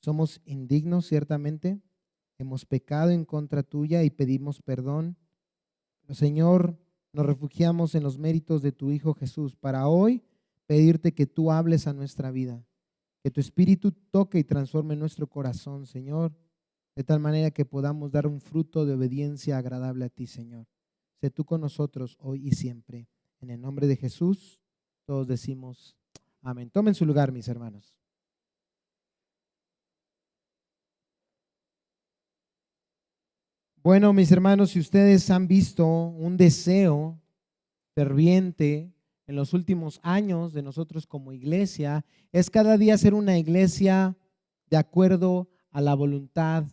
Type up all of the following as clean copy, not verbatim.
Somos indignos, ciertamente. Hemos pecado en contra tuya y pedimos perdón. Pero, Señor, nos refugiamos en los méritos de tu Hijo Jesús para hoy pedirte que tú hables a nuestra vida, que tu Espíritu toque y transforme nuestro corazón, Señor, de tal manera que podamos dar un fruto de obediencia agradable a ti, Señor. Sé tú con nosotros hoy y siempre. En el nombre de Jesús, todos decimos amén. Tomen su lugar, mis hermanos. Bueno, mis hermanos, si ustedes han visto un deseo ferviente en los últimos años de nosotros como iglesia, es cada día ser una iglesia de acuerdo a la voluntad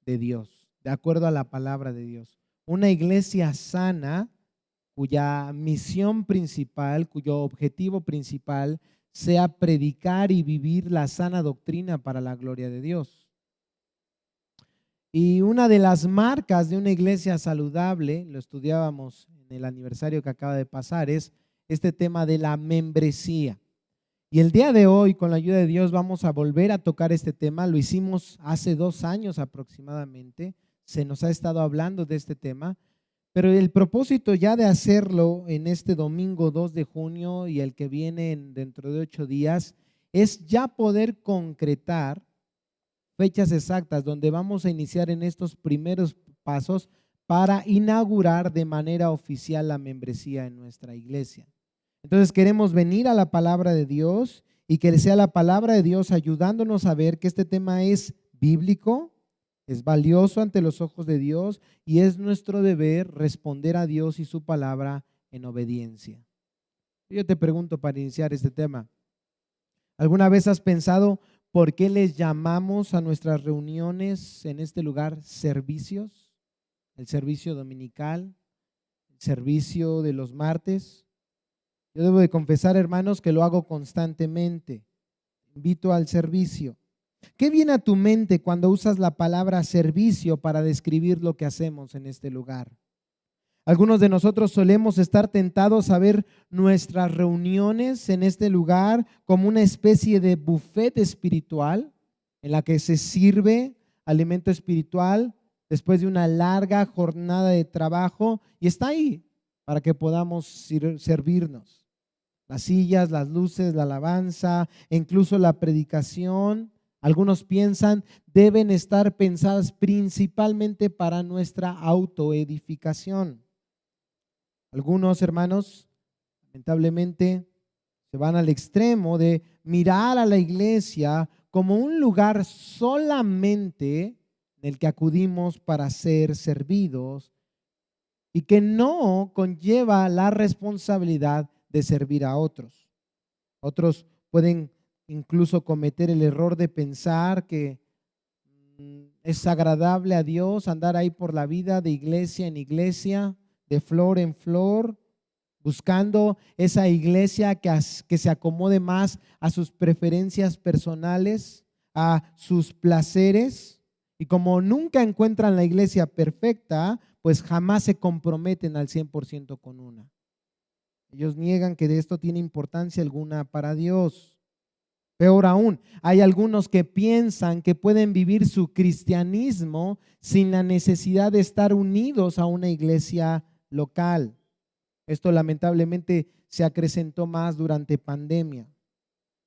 de Dios, de acuerdo a la palabra de Dios. Una iglesia sana cuya misión principal, cuyo objetivo principal sea predicar y vivir la sana doctrina para la gloria de Dios. Y una de las marcas de una iglesia saludable, lo estudiábamos en el aniversario que acaba de pasar, es este tema de la membresía. Y el día de hoy, con la ayuda de Dios, vamos a volver a tocar este tema. Lo hicimos hace 2 años aproximadamente. Se nos ha estado hablando de este tema, pero el propósito ya de hacerlo en este domingo 2 de junio y el que viene dentro de 8 días es ya poder concretar fechas exactas donde vamos a iniciar en estos primeros pasos para inaugurar de manera oficial la membresía en nuestra iglesia. Entonces queremos venir a la palabra de Dios y que sea la palabra de Dios ayudándonos a ver que este tema es bíblico, es valioso ante los ojos de Dios y es nuestro deber responder a Dios y su palabra en obediencia. Yo te pregunto para iniciar este tema, ¿alguna vez has pensado por qué les llamamos a nuestras reuniones en este lugar servicios? El servicio dominical, el servicio de los martes. Yo debo de confesar, hermanos, que lo hago constantemente. Invito al servicio. ¿Qué viene a tu mente cuando usas la palabra servicio para describir lo que hacemos en este lugar? Algunos de nosotros solemos estar tentados a ver nuestras reuniones en este lugar como una especie de buffet espiritual en la que se sirve alimento espiritual después de una larga jornada de trabajo y está ahí para que podamos servirnos. Las sillas, las luces, la alabanza, e incluso la predicación, algunos piensan, deben estar pensadas principalmente para nuestra autoedificación. Algunos hermanos, lamentablemente, se van al extremo de mirar a la iglesia como un lugar solamente en el que acudimos para ser servidos y que no conlleva la responsabilidad de servir a otros. Otros pueden incluso cometer el error de pensar que es agradable a Dios andar ahí por la vida de iglesia en iglesia, de flor en flor, buscando esa iglesia que se acomode más a sus preferencias personales, a sus placeres. Y como nunca encuentran la iglesia perfecta, pues jamás se comprometen al 100% con una. Ellos niegan que de esto tiene importancia alguna para Dios. Peor aún, hay algunos que piensan que pueden vivir su cristianismo sin la necesidad de estar unidos a una iglesia local. Esto lamentablemente se acrecentó más durante pandemia.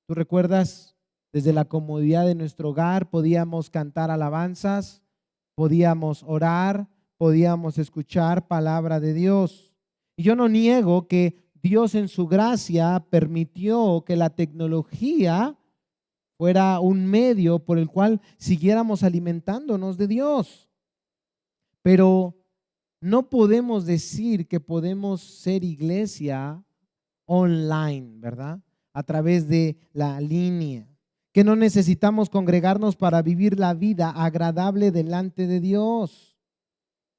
¿Tú recuerdas? Desde la comodidad de nuestro hogar podíamos cantar alabanzas, podíamos orar, podíamos escuchar palabra de Dios. Y yo no niego que Dios en su gracia permitió que la tecnología fuera un medio por el cual siguiéramos alimentándonos de Dios. Pero no podemos decir que podemos ser iglesia online, ¿verdad? A través de la línea. Que no necesitamos congregarnos para vivir la vida agradable delante de Dios.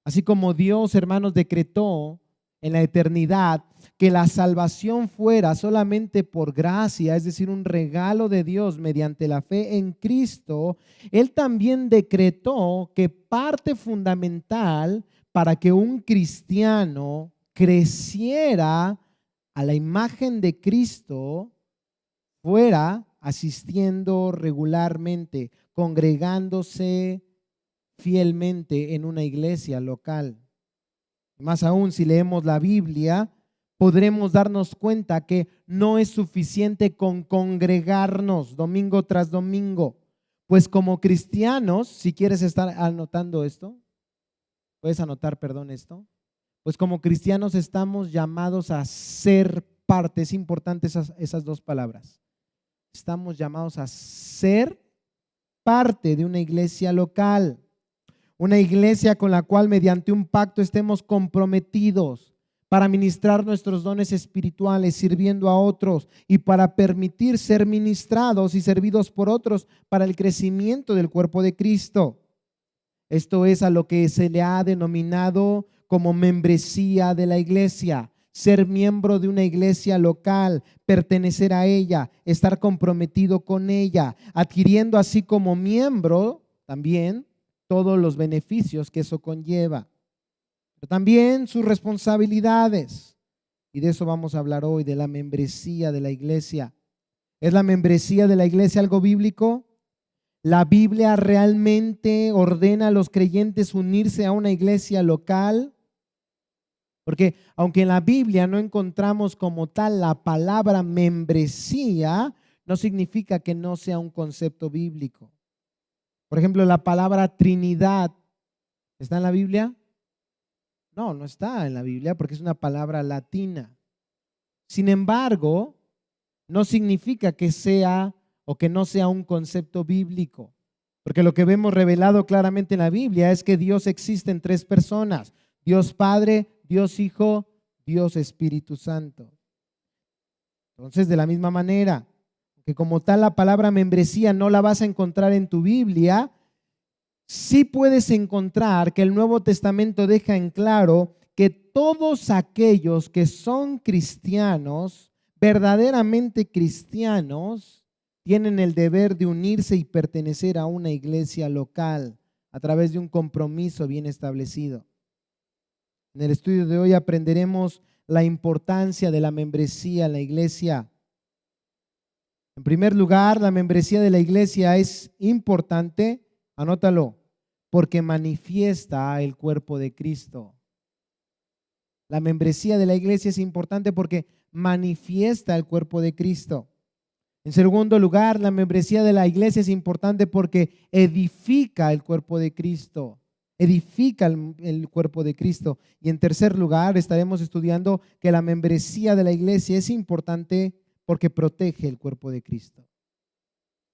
Así como Dios, hermanos, decretó en la eternidad que la salvación fuera solamente por gracia, es decir, un regalo de Dios mediante la fe en Cristo, Él también decretó que parte fundamental para que un cristiano creciera a la imagen de Cristo fuera asistiendo regularmente, congregándose fielmente en una iglesia local. Más aún, si leemos la Biblia, podremos darnos cuenta que no es suficiente con congregarnos domingo tras domingo. Pues como cristianos, si quieres estar anotando esto, puedes anotar, perdón, esto. Pues como cristianos estamos llamados a ser parte. Es importante esas dos palabras. Estamos llamados a ser parte de una iglesia local. Una iglesia con la cual mediante un pacto estemos comprometidos para ministrar nuestros dones espirituales, sirviendo a otros y para permitir ser ministrados y servidos por otros para el crecimiento del cuerpo de Cristo. Esto es a lo que se le ha denominado como membresía de la iglesia, ser miembro de una iglesia local, pertenecer a ella, estar comprometido con ella, adquiriendo así como miembro también todos los beneficios que eso conlleva, pero también sus responsabilidades. Y de eso vamos a hablar hoy, de la membresía de la iglesia. ¿Es la membresía de la iglesia algo bíblico? ¿La Biblia realmente ordena a los creyentes unirse a una iglesia local? Porque aunque en la Biblia no encontramos como tal la palabra membresía, no significa que no sea un concepto bíblico. Por ejemplo, la palabra Trinidad, ¿está en la Biblia? No, no está en la Biblia porque es una palabra latina. Sin embargo, no significa que sea o que no sea un concepto bíblico, porque lo que vemos revelado claramente en la Biblia es que Dios existe en tres personas: Dios Padre, Dios Hijo, Dios Espíritu Santo. Entonces, de la misma manera que como tal la palabra membresía no la vas a encontrar en tu Biblia, sí puedes encontrar que el Nuevo Testamento deja en claro que todos aquellos que son cristianos, verdaderamente cristianos, tienen el deber de unirse y pertenecer a una iglesia local a través de un compromiso bien establecido. En el estudio de hoy aprenderemos la importancia de la membresía en la iglesia. En primer lugar, la membresía de la iglesia es importante, anótalo, porque manifiesta el cuerpo de Cristo. La membresía de la iglesia es importante porque manifiesta el cuerpo de Cristo. En segundo lugar, la membresía de la iglesia es importante porque edifica el cuerpo de Cristo. Edifica el cuerpo de Cristo. Y en tercer lugar, estaremos estudiando que la membresía de la iglesia es importante porque protege el cuerpo de Cristo.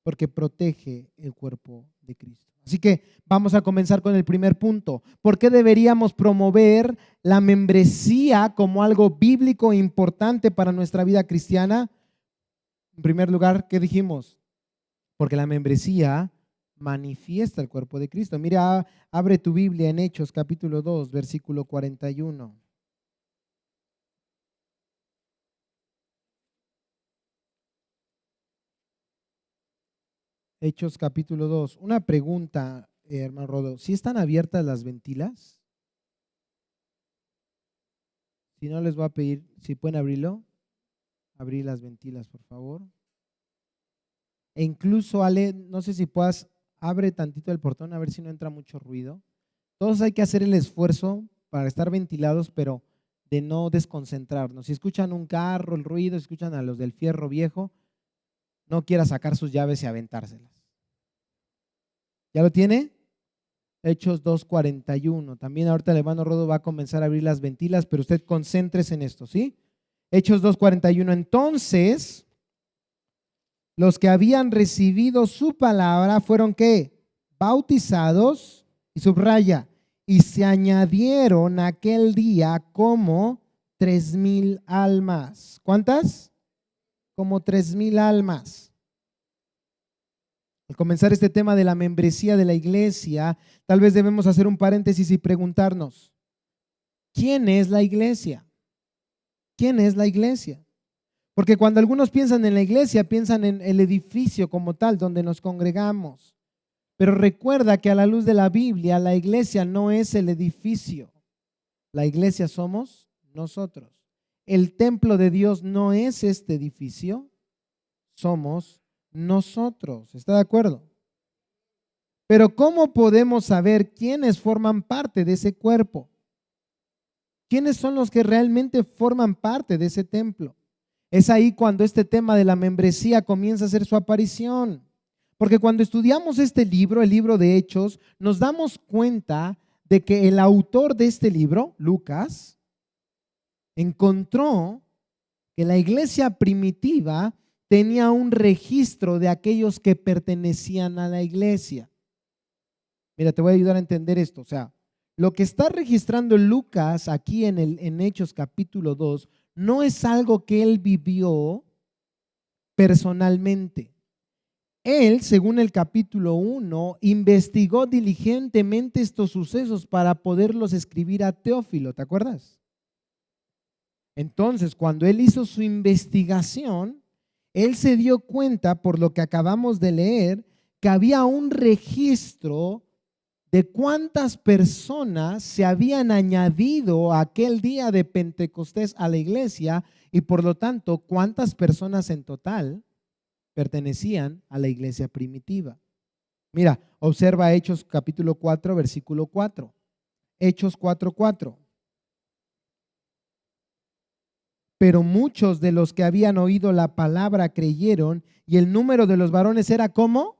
Porque protege el cuerpo de Cristo. Así que vamos a comenzar con el primer punto. ¿Por qué deberíamos promover la membresía como algo bíblico e importante para nuestra vida cristiana? En primer lugar, ¿qué dijimos? Porque la membresía manifiesta el cuerpo de Cristo. Mira, abre tu Biblia en Hechos capítulo 2, versículo 41. Hechos capítulo 2. Una pregunta, hermano Rodo. ¿Sí están abiertas las ventilas? Si no, les voy a pedir, si pueden abrirlo. Abrir las ventilas, por favor. E incluso, Ale, no sé si puedas, abre tantito el portón a ver si no entra mucho ruido. Todos hay que hacer el esfuerzo para estar ventilados, pero de no desconcentrarnos. Si escuchan un carro, el ruido, escuchan a los del fierro viejo, no quiera sacar sus llaves y aventárselas. ¿Ya lo tiene? Hechos 2:41. También ahorita el hermano Rodo va a comenzar a abrir las ventilas, pero usted concéntrese en esto, ¿sí? Hechos 2:41. Entonces, los que habían recibido su palabra fueron ¿qué? Bautizados, y subraya, y se añadieron aquel día como 3,000 almas. ¿Cuántas? Como 3,000 almas. Al comenzar este tema de la membresía de la iglesia, tal vez debemos hacer un paréntesis y preguntarnos, ¿quién es la iglesia? ¿Quién es la iglesia? Porque cuando algunos piensan en la iglesia, piensan en el edificio como tal, donde nos congregamos. Pero recuerda que a la luz de la Biblia, la iglesia no es el edificio. La iglesia somos nosotros. El templo de Dios no es este edificio, somos nosotros. ¿Está de acuerdo? Pero ¿cómo podemos saber quiénes forman parte de ese cuerpo? ¿Quiénes son los que realmente forman parte de ese templo? Es ahí cuando este tema de la membresía comienza a hacer su aparición. Porque cuando estudiamos este libro, el libro de Hechos, nos damos cuenta de que el autor de este libro, Lucas, encontró que la iglesia primitiva tenía un registro de aquellos que pertenecían a la iglesia. Mira, te voy a ayudar a entender esto. O sea, lo que está registrando Lucas aquí en Hechos capítulo 2 no es algo que él vivió personalmente. Él, según el capítulo 1, investigó diligentemente estos sucesos para poderlos escribir a Teófilo, ¿te acuerdas? Entonces, cuando él hizo su investigación, él se dio cuenta, por lo que acabamos de leer, que había un registro de cuántas personas se habían añadido aquel día de Pentecostés a la iglesia y por lo tanto cuántas personas en total pertenecían a la iglesia primitiva. Mira, observa Hechos capítulo 4, versículo 4. Hechos 4:4. Pero muchos de los que habían oído la palabra creyeron y el número de los varones era ¿cómo?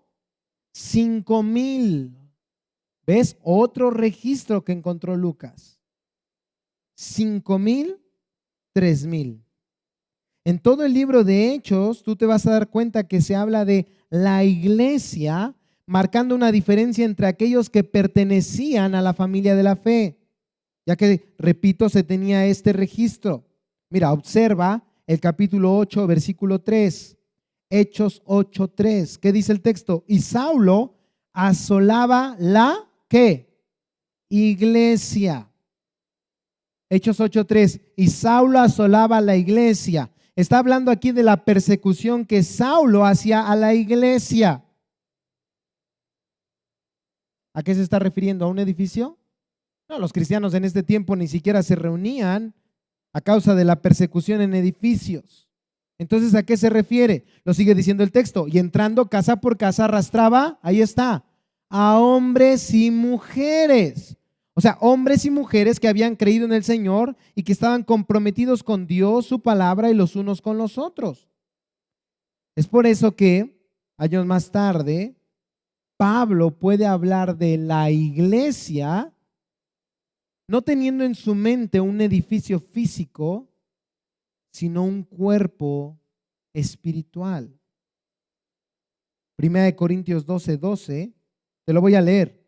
5,000. ¿Ves? Otro registro que encontró Lucas. 5,000, 3,000. En todo el libro de Hechos, tú te vas a dar cuenta que se habla de la iglesia, marcando una diferencia entre aquellos que pertenecían a la familia de la fe, ya que, repito, se tenía este registro. Mira, observa el capítulo 8, versículo 3. Hechos 8:3. ¿Qué dice el texto? Y Saulo asolaba la, ¿qué? Iglesia. Hechos 8:3. Y Saulo asolaba la iglesia. Está hablando aquí de la persecución que Saulo hacía a la iglesia. ¿A qué se está refiriendo? ¿A un edificio? No, los cristianos en este tiempo ni siquiera se reunían a causa de la persecución en edificios. Entonces, ¿a qué se refiere? Lo sigue diciendo el texto. Y entrando casa por casa arrastraba, ahí está, a hombres y mujeres. O sea, hombres y mujeres que habían creído en el Señor y que estaban comprometidos con Dios, su palabra y los unos con los otros. Es por eso que años más tarde, Pablo puede hablar de la iglesia no teniendo en su mente un edificio físico, sino un cuerpo espiritual. Primera de Corintios 12:12, te lo voy a leer.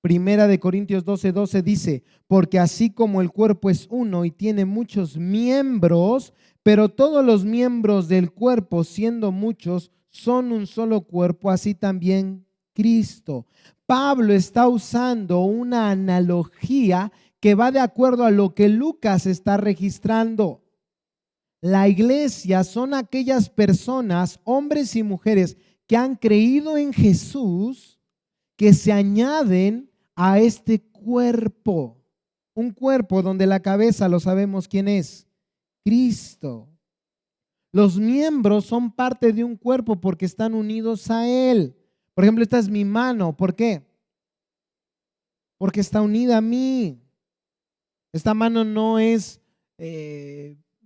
Primera de Corintios 12:12 dice, porque así como el cuerpo es uno y tiene muchos miembros, pero todos los miembros del cuerpo, siendo muchos, son un solo cuerpo, así también Cristo. Pablo está usando una analogía que va de acuerdo a lo que Lucas está registrando. La iglesia son aquellas personas, hombres y mujeres, que han creído en Jesús, que se añaden a este cuerpo. Un cuerpo donde la cabeza, lo sabemos quién es, Cristo. Los miembros son parte de un cuerpo porque están unidos a Él. Por ejemplo, esta es mi mano. ¿Por qué? Porque está unida a mí. Esta mano no es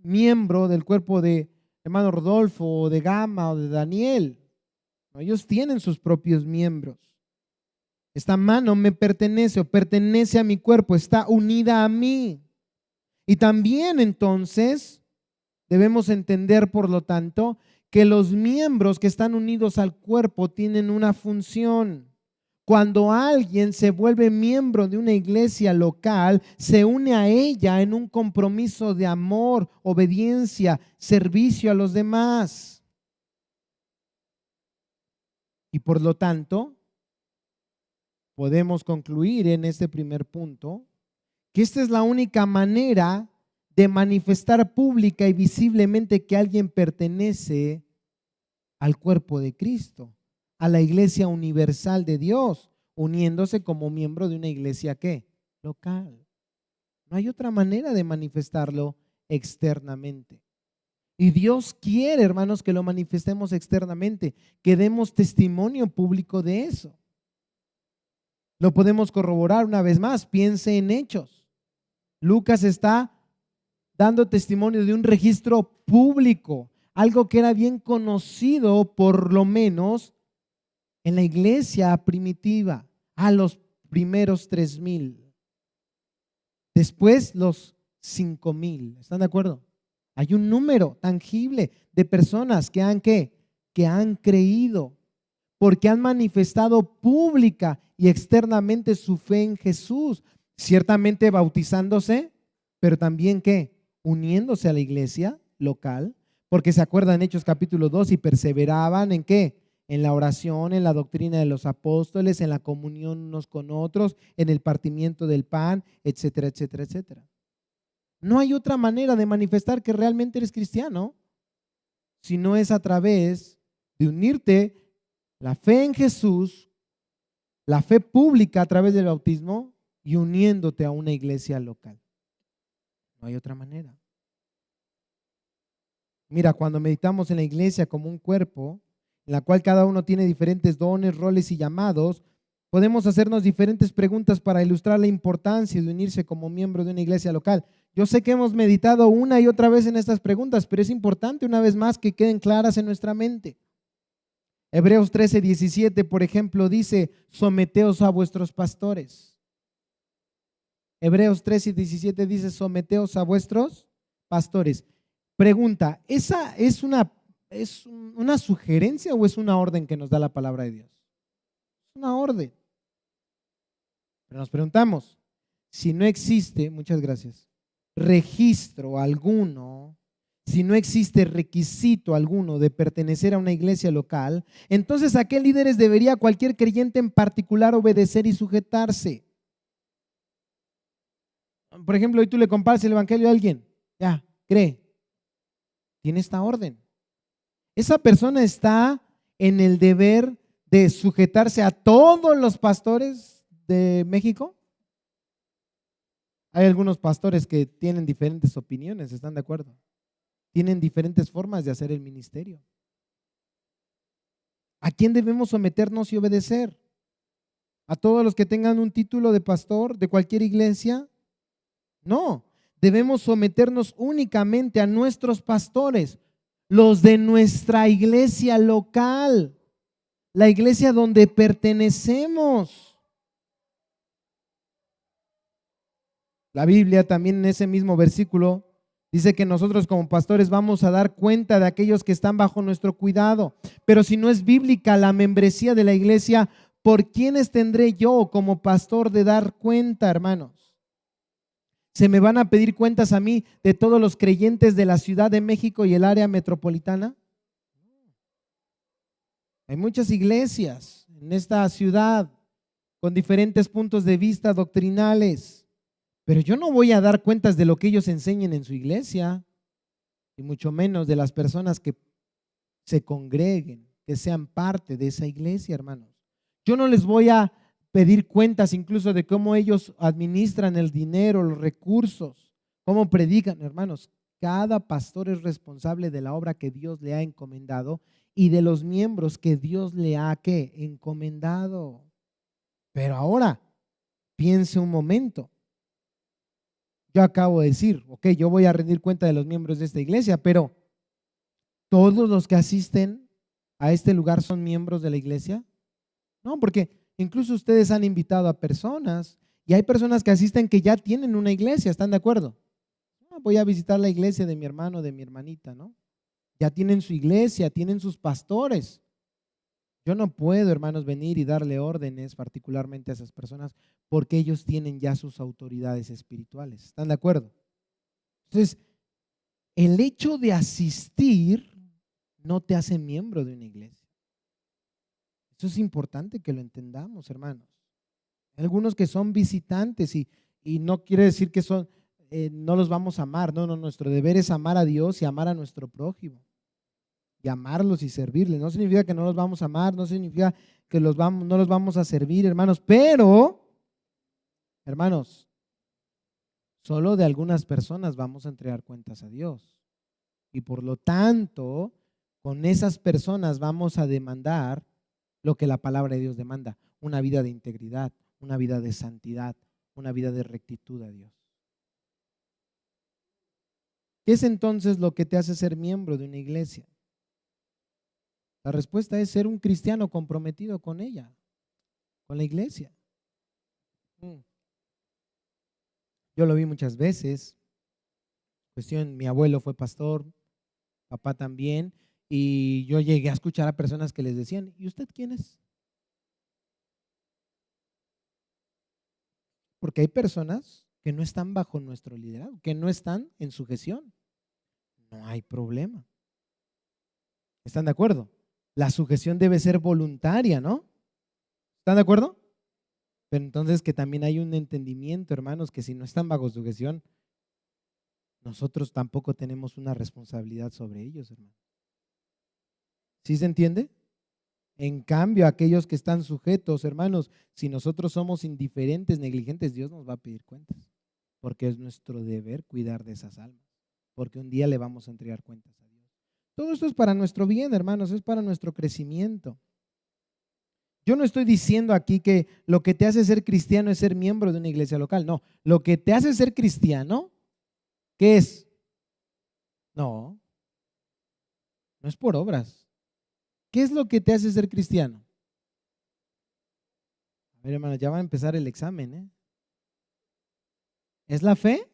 miembro del cuerpo de hermano Rodolfo o de Gama o de Daniel. No, ellos tienen sus propios miembros. Esta mano me pertenece o pertenece a mi cuerpo, está unida a mí. Y también entonces debemos entender, por lo tanto, que los miembros que están unidos al cuerpo tienen una función. Cuando alguien se vuelve miembro de una iglesia local, se une a ella en un compromiso de amor, obediencia, servicio a los demás. Y por lo tanto, podemos concluir en este primer punto que esta es la única manera de manifestar pública y visiblemente que alguien pertenece al cuerpo de Cristo, a la iglesia universal de Dios, uniéndose como miembro de una iglesia ¿qué? Local. No hay otra manera de manifestarlo externamente. Y Dios quiere, hermanos, que lo manifestemos externamente, que demos testimonio público de eso. Lo podemos corroborar una vez más, piense en Hechos. Lucas está dando testimonio de un registro público, algo que era bien conocido por lo menos en la iglesia primitiva, a los primeros 3,000. Después los 5,000. ¿Están de acuerdo? Hay un número tangible de personas que han creído, porque han manifestado pública y externamente su fe en Jesús, ciertamente bautizándose, pero también uniéndose a la iglesia local, porque se acuerdan Hechos capítulo 2 y perseveraban en en la oración, en la doctrina de los apóstoles, en la comunión unos con otros, en el partimiento del pan, etcétera, etcétera, etcétera. No hay otra manera de manifestar que realmente eres cristiano, si no es a través de unirte la fe en Jesús, la fe pública a través del bautismo y uniéndote a una iglesia local. No hay otra manera. Mira, cuando meditamos en la iglesia como un cuerpo, en la cual cada uno tiene diferentes dones, roles y llamados, podemos hacernos diferentes preguntas para ilustrar la importancia de unirse como miembro de una iglesia local. Yo sé que hemos meditado una y otra vez en estas preguntas, pero es importante una vez más que queden claras en nuestra mente. Hebreos 13:17, por ejemplo, dice: someteos a vuestros pastores. Hebreos 13:17 dice: someteos a vuestros pastores. Pregunta, ¿esa es una sugerencia o es una orden que nos da la palabra de Dios? Es una orden. Pero nos preguntamos, si no existe, muchas gracias, registro alguno, si no existe requisito alguno de pertenecer a una iglesia local, entonces ¿a qué líderes debería cualquier creyente en particular obedecer y sujetarse? Por ejemplo, hoy tú le compartes el evangelio a alguien, ya, cree, tiene esta orden. Esa persona está en el deber de sujetarse a todos los pastores de México. Hay algunos pastores que tienen diferentes opiniones, ¿están de acuerdo? Tienen diferentes formas de hacer el ministerio. ¿A quién debemos someternos y obedecer? ¿A todos los que tengan un título de pastor de cualquier iglesia? No, debemos someternos únicamente a nuestros pastores, los de nuestra iglesia local, la iglesia donde pertenecemos. La Biblia también en ese mismo versículo dice que nosotros como pastores vamos a dar cuenta de aquellos que están bajo nuestro cuidado. Pero si no es bíblica la membresía de la iglesia, ¿por quiénes tendré yo como pastor de dar cuenta, hermanos? ¿Se me van a pedir cuentas a mí de todos los creyentes de la Ciudad de México y el área metropolitana? Hay muchas iglesias en esta ciudad con diferentes puntos de vista doctrinales, pero yo no voy a dar cuentas de lo que ellos enseñen en su iglesia, y mucho menos de las personas que se congreguen, que sean parte de esa iglesia, hermanos. Yo no les voy a pedir cuentas incluso de cómo ellos administran el dinero, los recursos, cómo predican, hermanos. Cada pastor es responsable de la obra que Dios le ha encomendado y de los miembros que Dios le ha encomendado. Pero ahora, piense un momento. Yo acabo de decir, ok, yo voy a rendir cuenta de los miembros de esta iglesia, pero ¿todos los que asisten a este lugar son miembros de la iglesia? No, porque incluso ustedes han invitado a personas y hay personas que asisten que ya tienen una iglesia, ¿están de acuerdo? Voy a visitar la iglesia de mi hermano, de mi hermanita, ¿no? Ya tienen su iglesia, tienen sus pastores. Yo no puedo, hermanos, venir y darle órdenes particularmente a esas personas porque ellos tienen ya sus autoridades espirituales. ¿Están de acuerdo? Entonces, el hecho de asistir no te hace miembro de una iglesia. Eso es importante que lo entendamos, hermanos. Hay algunos que son visitantes y no quiere decir que no los vamos a amar. No, nuestro deber es amar a Dios y amar a nuestro prójimo. Y amarlos y servirles. No significa que no los vamos a amar, no significa que no los vamos a servir, hermanos. Pero, hermanos, solo de algunas personas vamos a entregar cuentas a Dios. Y por lo tanto, con esas personas vamos a demandar lo que la palabra de Dios demanda, una vida de integridad, una vida de santidad, una vida de rectitud a Dios. ¿Qué es entonces lo que te hace ser miembro de una iglesia? La respuesta es ser un cristiano comprometido con ella, con la iglesia. Yo lo vi muchas veces. Cuestión, mi abuelo fue pastor, papá también, y yo llegué a escuchar a personas que les decían, ¿y usted quién es? Porque hay personas que no están bajo nuestro liderazgo, que no están en sujeción. No hay problema. ¿Están de acuerdo? La sujeción debe ser voluntaria, ¿no? ¿Están de acuerdo? Pero entonces que también hay un entendimiento, hermanos, que si no están bajo sujeción, nosotros tampoco tenemos una responsabilidad sobre ellos, hermanos. ¿Sí se entiende? En cambio, aquellos que están sujetos, hermanos, si nosotros somos indiferentes, negligentes, Dios nos va a pedir cuentas, porque es nuestro deber cuidar de esas almas, porque un día le vamos a entregar cuentas a Dios. Todo esto es para nuestro bien, hermanos, es para nuestro crecimiento. Yo no estoy diciendo aquí que lo que te hace ser cristiano es ser miembro de una iglesia local, no. Lo que te hace ser cristiano, ¿qué es? No, no es por obras. ¿Qué es lo que te hace ser cristiano? A ver, hermanos, ya va a empezar el examen, ¿eh? ¿Es la fe?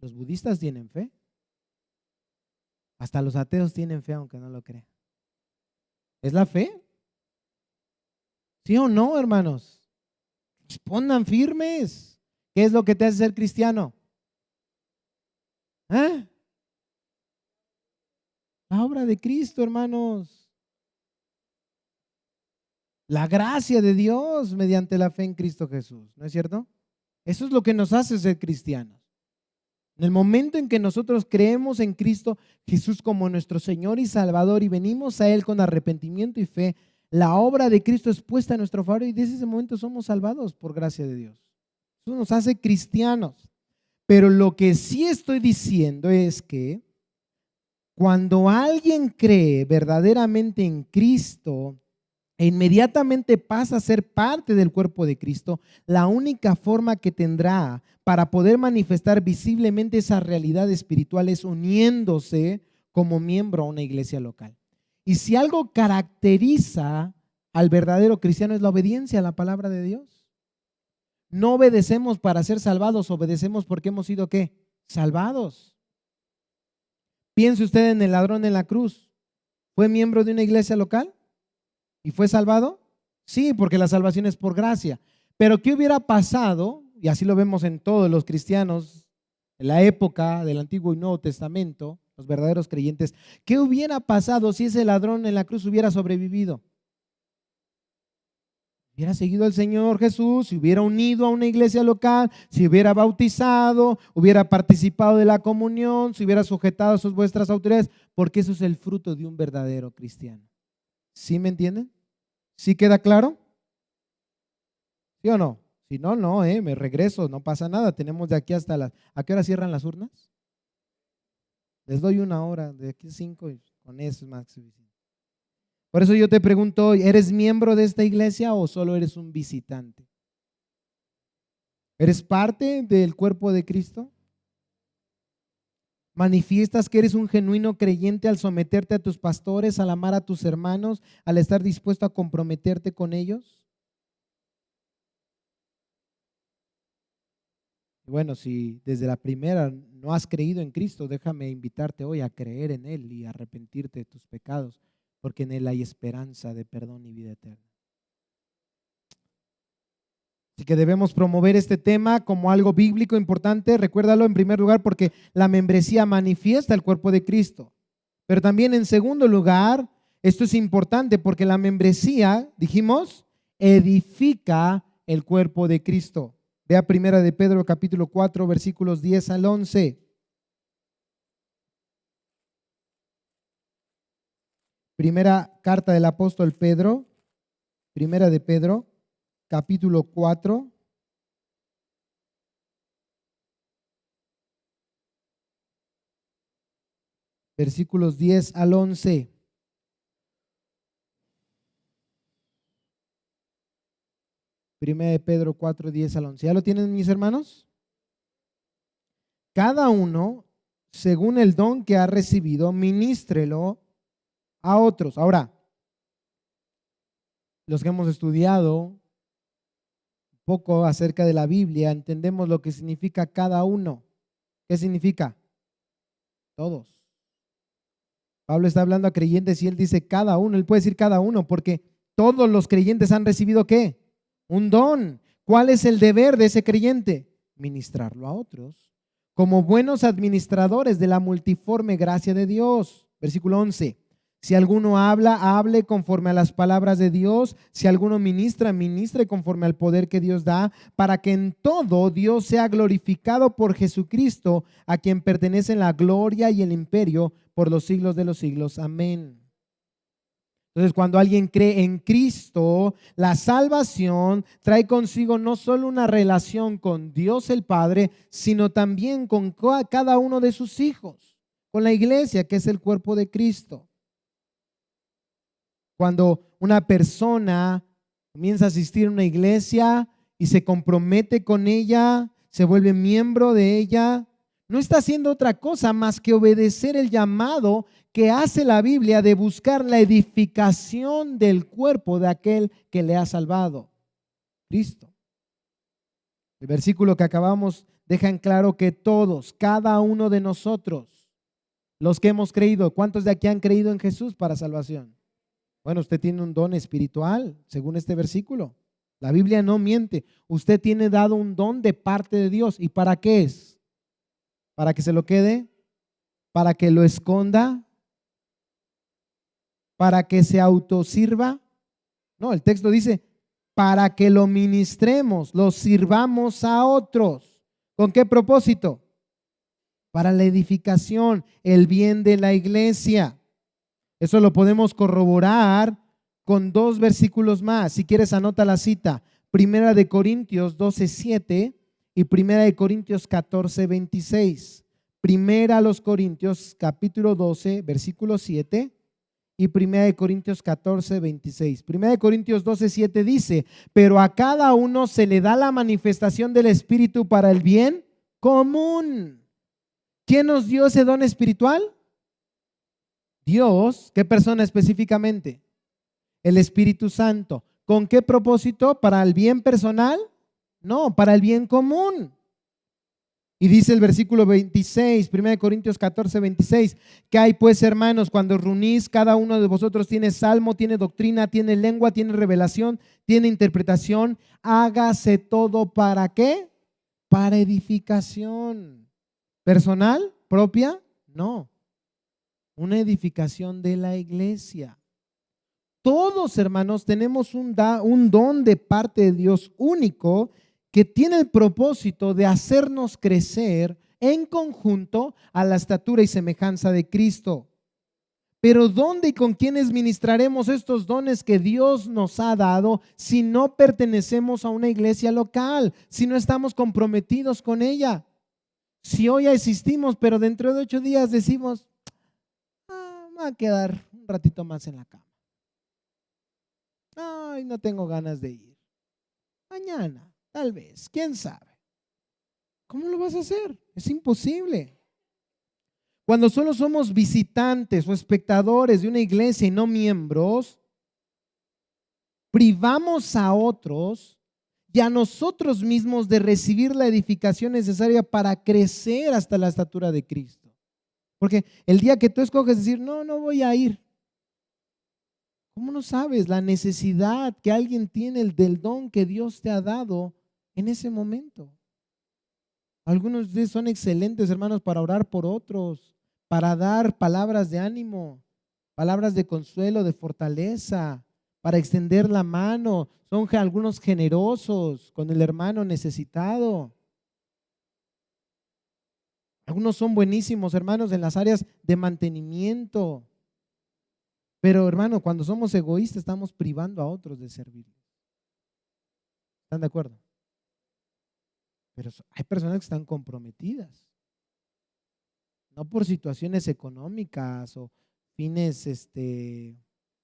Los budistas tienen fe. Hasta los ateos tienen fe, aunque no lo crean. ¿Es la fe? ¿Sí o no, hermanos? Respondan firmes. ¿Qué es lo que te hace ser cristiano? ¿Ah? La obra de Cristo, hermanos. La gracia de Dios mediante la fe en Cristo Jesús, ¿no es cierto? Eso es lo que nos hace ser cristianos. En el momento en que nosotros creemos en Cristo Jesús como nuestro Señor y Salvador y venimos a Él con arrepentimiento y fe, la obra de Cristo es puesta a nuestro favor y desde ese momento somos salvados por gracia de Dios. Eso nos hace cristianos. Pero lo que sí estoy diciendo es que cuando alguien cree verdaderamente en Cristo e inmediatamente pasa a ser parte del cuerpo de Cristo, la única forma que tendrá para poder manifestar visiblemente esa realidad espiritual es uniéndose como miembro a una iglesia local. Y si algo caracteriza al verdadero cristiano es la obediencia a la palabra de Dios. No obedecemos para ser salvados, obedecemos porque hemos sido ¿qué? Salvados. Piense usted en el ladrón en la cruz. ¿Fue miembro de una iglesia local? ¿Y fue salvado? Sí, porque la salvación es por gracia. Pero ¿qué hubiera pasado? Y así lo vemos en todos los cristianos en la época del Antiguo y Nuevo Testamento, los verdaderos creyentes. ¿Qué hubiera pasado si ese ladrón en la cruz hubiera sobrevivido? Hubiera seguido al Señor Jesús, se hubiera unido a una iglesia local, se hubiera bautizado, hubiera participado de la comunión, se hubiera sujetado a sus vuestras autoridades, porque eso es el fruto de un verdadero cristiano. ¿Sí me entienden? ¿Sí queda claro? ¿Sí o no? Si no, no, me regreso, no pasa nada. Tenemos de aquí hasta las… ¿A qué hora cierran las urnas? Les doy una hora, de aquí a 5 y con eso es más suficiente. Por eso yo te pregunto hoy, ¿eres miembro de esta iglesia o solo eres un visitante? ¿Eres parte del cuerpo de Cristo? ¿Manifiestas que eres un genuino creyente al someterte a tus pastores, al amar a tus hermanos, al estar dispuesto a comprometerte con ellos? Bueno, si desde la primera no has creído en Cristo, déjame invitarte hoy a creer en Él y arrepentirte de tus pecados, porque en Él hay esperanza de perdón y vida eterna. Así que debemos promover este tema como algo bíblico importante. Recuérdalo en primer lugar porque la membresía manifiesta el cuerpo de Cristo. Pero también en segundo lugar, esto es importante porque la membresía, dijimos, edifica el cuerpo de Cristo. Vea primera de Pedro capítulo 4 versículos 10 al 11. Primera carta del apóstol Pedro, primera de Pedro, capítulo 4. versículos 10 al 11. Primera de Pedro 4, 10 al 11. ¿Ya lo tienen, mis hermanos? Cada uno, según el don que ha recibido, ministrelo a otros. Ahora, los que hemos estudiado un poco acerca de la Biblia, entendemos lo que significa cada uno. ¿Qué significa? Todos. Pablo está hablando a creyentes y él dice cada uno. Él puede decir cada uno porque todos los creyentes han recibido ¿qué? Un don. ¿Cuál es el deber de ese creyente? Ministrarlo a otros como buenos administradores de la multiforme gracia de Dios. Versículo 11. Si alguno habla, hable conforme a las palabras de Dios. Si alguno ministra, ministre conforme al poder que Dios da, para que en todo Dios sea glorificado por Jesucristo, a quien pertenecen la gloria y el imperio por los siglos de los siglos. Amén. Entonces, cuando alguien cree en Cristo, la salvación trae consigo no solo una relación con Dios el Padre, sino también con cada uno de sus hijos, con la iglesia, que es el cuerpo de Cristo. Cuando una persona comienza a asistir a una iglesia y se compromete con ella, se vuelve miembro de ella, no está haciendo otra cosa más que obedecer el llamado que hace la Biblia de buscar la edificación del cuerpo de aquel que le ha salvado, Cristo. El versículo que acabamos deja en claro que todos, cada uno de nosotros, los que hemos creído, ¿cuántos de aquí han creído en Jesús para salvación? Bueno, usted tiene un don espiritual, según este versículo. La Biblia no miente. Usted tiene dado un don de parte de Dios. ¿Y para qué es? ¿Para que se lo quede? ¿Para que lo esconda? ¿Para que se autosirva? No, el texto dice, para que lo ministremos, lo sirvamos a otros. ¿Con qué propósito? Para la edificación, el bien de la iglesia. Eso lo podemos corroborar con dos versículos más. Si quieres, anota la cita. Primera de Corintios 12:7 y Primera de Corintios 14:26. Primera a los Corintios capítulo 12, versículo 7 y Primera de Corintios 14:26. Primera de Corintios 12:7 dice, pero a cada uno se le da la manifestación del Espíritu para el bien común. ¿Quién nos dio ese don espiritual? Dios. ¿Qué persona específicamente? El Espíritu Santo. ¿Con qué propósito? ¿Para el bien personal? No, para el bien común. Y dice el versículo 26, 1 Corintios 14:26, ¿qué hay pues, hermanos, cuando reunís? Cada uno de vosotros tiene salmo, tiene doctrina, tiene lengua, tiene revelación, tiene interpretación. Hágase todo ¿para qué? Para edificación. ¿Personal? ¿Propia? No. Una edificación de la iglesia. Todos, hermanos, tenemos un don de parte de Dios único que tiene el propósito de hacernos crecer en conjunto a la estatura y semejanza de Cristo. Pero ¿dónde y con quiénes ministraremos estos dones que Dios nos ha dado si no pertenecemos a una iglesia local, si no estamos comprometidos con ella? Si hoy asistimos, pero dentro de 8 días decimos, me va a quedar un ratito más en la cama. Ay, no tengo ganas de ir. Mañana, tal vez, quién sabe. ¿Cómo lo vas a hacer? Es imposible. Cuando solo somos visitantes o espectadores de una iglesia y no miembros, privamos a otros y a nosotros mismos de recibir la edificación necesaria para crecer hasta la estatura de Cristo. Porque el día que tú escoges decir, no voy a ir, ¿cómo no sabes la necesidad que alguien tiene del don que Dios te ha dado en ese momento? Algunos de ustedes son excelentes, hermanos, para orar por otros, para dar palabras de ánimo, palabras de consuelo, de fortaleza, para extender la mano. Son algunos generosos con el hermano necesitado. Algunos son buenísimos, hermanos, en las áreas de mantenimiento. Pero, hermano, cuando somos egoístas, estamos privando a otros de servir. ¿Están de acuerdo? Pero hay personas que están comprometidas. no por situaciones económicas o fines